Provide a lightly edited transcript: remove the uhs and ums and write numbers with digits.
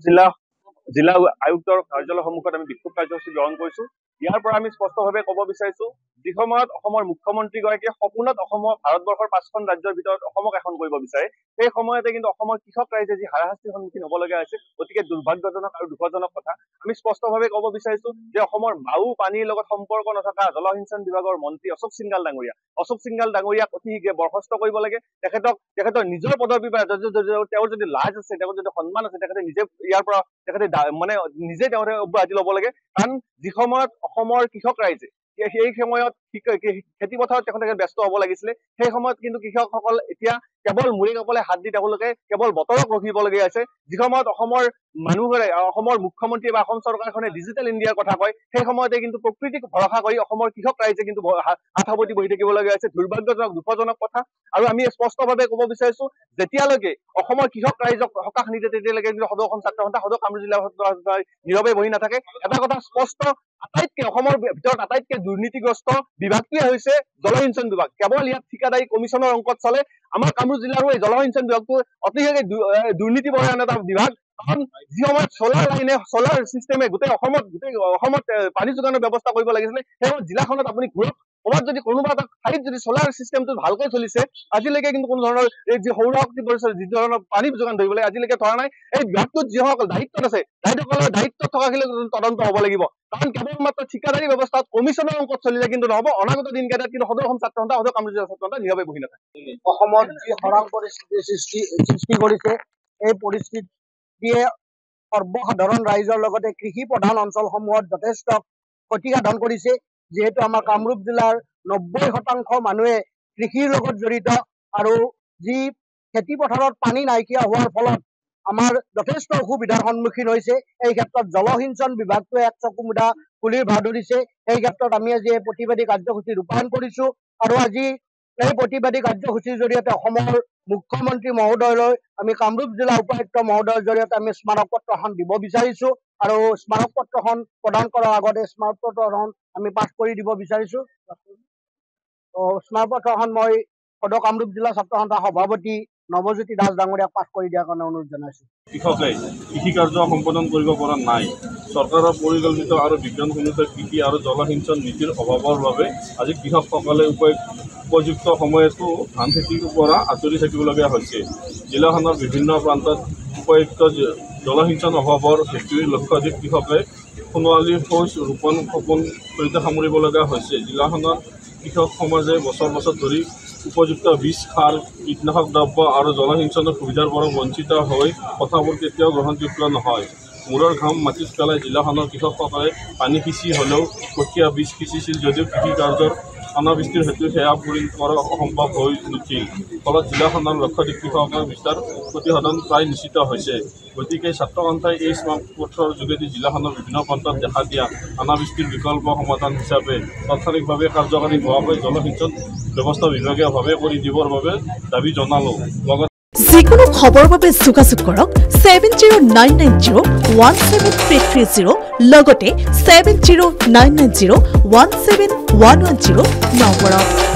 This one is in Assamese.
জিলা আয়ুক্তৰ কাৰ্যালয় সন্মুখত আমি বিক্ষোভ কাৰ্যসূচী গ্ৰহণ কৰিছো। ইয়াৰ পৰা আমি স্পষ্টভাৱে ক'ব বিচাৰিছো যি সময়ত অসমৰ মুখ্যমন্ত্ৰীগৰাকীয়ে সপোনত অসমৰ ভাৰতবৰ্ষৰ 5খন ৰাজ্যৰ ভিতৰত অসমক এখন কৰিব বিচাৰে, সেই সময়তে কিন্তু অসমৰ কৃষক ৰাইজে যি হাৰাশাস্তিৰ সন্মুখীন হ'বলগীয়া হৈছে অতিকে দুৰ্ভাগ্যজনক আৰু দুখজনক কথা। আমি স্পষ্টভাৱে ক'ব বিচাৰিছো যে অসমৰ বায়ু পানীৰ লগত সম্পৰ্ক নথকা জলসিঞ্চন বিভাগৰ মন্ত্ৰী অশোক সিংগাল ডাঙৰীয়াক অতি শীঘ্ৰে বৰ্খাস্ত কৰিব লাগে। তেখেতৰ নিজৰ পদবী বা তেওঁৰ যদি লাজ আছে, তেওঁৰ যদি সন্মান আছে, তেখেতে নিজে ইয়াৰ পৰা নিজে অব্যাহতি ল'ব লাগে। কাৰণ যি সময়ত অসমৰ কৃষক ৰাইজে সেই সময়ত খেতি পথাৰত তেখেতে ব্যস্ত হ'ব লাগিছিলে, সেই সময়ত কিন্তু কৃষকসকল এতিয়া কেৱল মূৰে কপালে হাত দি তেওঁলোকে কেৱল বতৰক ৰখিবলগীয়া আছে। যি সময়ত অসমৰ মানুহবোৰে অসমৰ মুখ্যমন্ত্ৰী বা অসম চৰকাৰখনে ডিজিটেল ইণ্ডিয়াৰ কথা কয়, সেই সময়তে কিন্তু প্ৰকৃতিক ভৰসা কৰি অসমৰ কৃষক ৰাইজে কিন্তু হাত সাৱটি বহি থাকিবলগীয়া হৈছে। দুৰ্ভাগ্যজনক দুখজনক কথা। আৰু আমি স্পষ্টভাৱে ক'ব বিচাৰিছো যেতিয়ালৈকে অসমৰ কৃষক ৰাইজক সকাহ নিদিয়ে তেতিয়ালৈকে কিন্তু সদৌ অসম ছাত্ৰ সন্থা, সদৌ কামৰূপ জিলা নীৰৱে বহি নাথাকে। এটা কথা স্পষ্ট, অসমৰ ভিতৰত আটাইতকৈ দুৰ্নীতিগ্ৰস্ত বিভাগটোৱে হৈছে জলসিঞ্চন বিভাগ। কেৱল ইয়াত ঠিকাদাৰী কমিশ্যনৰ অংকত চলে। আমাৰ কামৰূপ জিলাৰো এই জলসিঞ্চন বিভাগটো অতিশয় দুৰ্নীতিপৰায়ণ এটা বিভাগ। কাৰণ যি সময়ত চলাৰ চিষ্টেমে গোটেই অসমত পানী যোগানৰ ব্যৱস্থা কৰিব লাগিছিলে, সেই জিলাখনত আপুনি ঘূৰক, ক'ৰবাত যদি কোনোবা এটা ঠাইত যদি চলাৰ চিষ্টেমটো ভালকৈ চলিছে, আজিলৈকে কিন্তু কোনো ধৰণৰ এই যি সৌৰ শক্তি পৰিচয় যি ধৰণৰ পানী যোগান ধৰিবলৈ আজিলৈকে ধৰা নাই। এই বিভাগটোত যিসকল দায়িত্বত আছে, তেখেতসকলৰ দায়িত্বত থকাখিনি তদন্ত হ'ব লাগিব। কাৰণ কেৱল মাত্ৰ ঠিকাদাৰী ব্যৱস্থাত কমিশ্যনৰ অংকত চলিলে কিন্তু নহ'ব। অনাগত দিনকেইটাত কিন্তু সদৌ অসম ছাত্ৰ সন্থা, সদৌ কামৰূপ জিলা ছাত্ৰ সন্থা নীৰৱে বহি নাথাকে। অসমত যি খৰাং পৰিস্থিতিৰ সৃষ্টি কৰিছে, এই পৰিস্থিতিয়ে সৰ্বসাধাৰণ ৰাইজৰ লগতে কৃষি প্ৰধান অঞ্চলসমূহত যথেষ্ট ক্ষতিসাধন কৰিছে। যিহেতু আমাৰ কামৰূপ জিলাৰ 90% মানুহে কৃষিৰ লগত জড়িত আৰু যি খেতি পথাৰত পানী নাইকিয়া হোৱাৰ ফলত আমাৰ যথেষ্ট অসুবিধাৰ সন্মুখীন হৈছে। এই ক্ষেত্ৰত জলসিঞ্চন বিভাগটোৱে এক চকুমুদা খুলিৰ ভাৰ ধৰিছে। এই ক্ষেত্ৰত আমি আজি এই প্ৰতিবাদী কাৰ্যসূচী ৰূপায়ণ কৰিছো আৰু আজি এই প্ৰতিবাদী কাৰ্যসূচীৰ জৰিয়তে অসমৰ মুখ্যমন্ত্ৰী মহোদয়লৈ আমি কামৰূপ জিলা উপায়ুক্ত মহোদয়ৰ জৰিয়তে আমি স্মাৰক পত্ৰখন দিব বিচাৰিছো আৰু স্মাৰক পত্ৰখন প্ৰদান কৰাৰ আগতে স্মাৰক পত্ৰখন আমি পাঠ কৰি দিব বিচাৰিছো। স্মাৰক পত্ৰখন মই সদৌ কামৰূপ জিলা ছাত্ৰ সন্থা সভাপতি নৱজ্যোতি দাস ডাঙৰীয়াক পাঠ কৰি দিয়াৰ কাৰণে অনুৰোধ জনাইছো। কৃষকে কৃষি কাৰ্য সম্পাদন কৰিব পৰা নাই। চৰকাৰৰ পৰিকল্পিত আৰু বিজ্ঞানসন্মত কৃষি আৰু জলসিঞ্চন নীতিৰ অভাৱৰ বাবে আজি কৃষকসকলে উপযুক্ত সময়তো ধান খেতিৰ পৰা আঁতৰি থাকিবলগীয়া হৈছে। জিলাখনৰ বিভিন্ন প্ৰান্তত উপযুক্ত জলসিঞ্চন অভাৱৰ হেতুৰে লক্ষাধিক কৃষকে সোণোৱালী শস্য ৰোপণ সপোন সৈতে সামৰিবলগীয়া হৈছে। জিলাখনৰ কৃষক সমাজে বছৰ ধৰি উপযুক্ত বীজ, সাৰ, কীটনাশক দ্ৰব্য আৰু জলসিঞ্চনৰ সুবিধাৰ পৰা বঞ্চিত হৈ কথাবোৰ কেতিয়াও গ্ৰহণযোগ্য নহয়। মূৰৰ ঘাম মাটিত পেলাই জিলাখনৰ কৃষকসকলে পানী সিঁচি হ'লেও কঠীয়া বীজ সিঁচিছিল যদিও কৃষি কাৰ্যৰ অনাবৃষ্টিৰ হেতু সেয়া পূৰণ কৰা অসম্ভৱ হৈ নুঠিল। ফলত জিলাখনৰ লক্ষাধিক কৃষকৰ বিস্তাৰ ক্ষতিসাধন প্ৰায় নিশ্চিত হৈছে। গতিকে ছাত্ৰ সন্থাই এই স্মাৰক পত্ৰৰ যোগেদি জিলাখনৰ বিভিন্ন প্ৰান্তত দেখা দিয়া অনাবৃষ্টিৰ বিকল্প সমাধান হিচাপে তাৎক্ষণিকভাৱে কাৰ্যকাৰী হোৱাকৈ জলসিঞ্চন ব্যৱস্থা বিভাগীয়ভাৱে কৰি দিবৰ বাবে দাবী জনালোঁ। যিকোনো খবৰৰ বাবে যোগাযোগ কৰক 7099017330 লগতে 7099017110 নম্বৰত।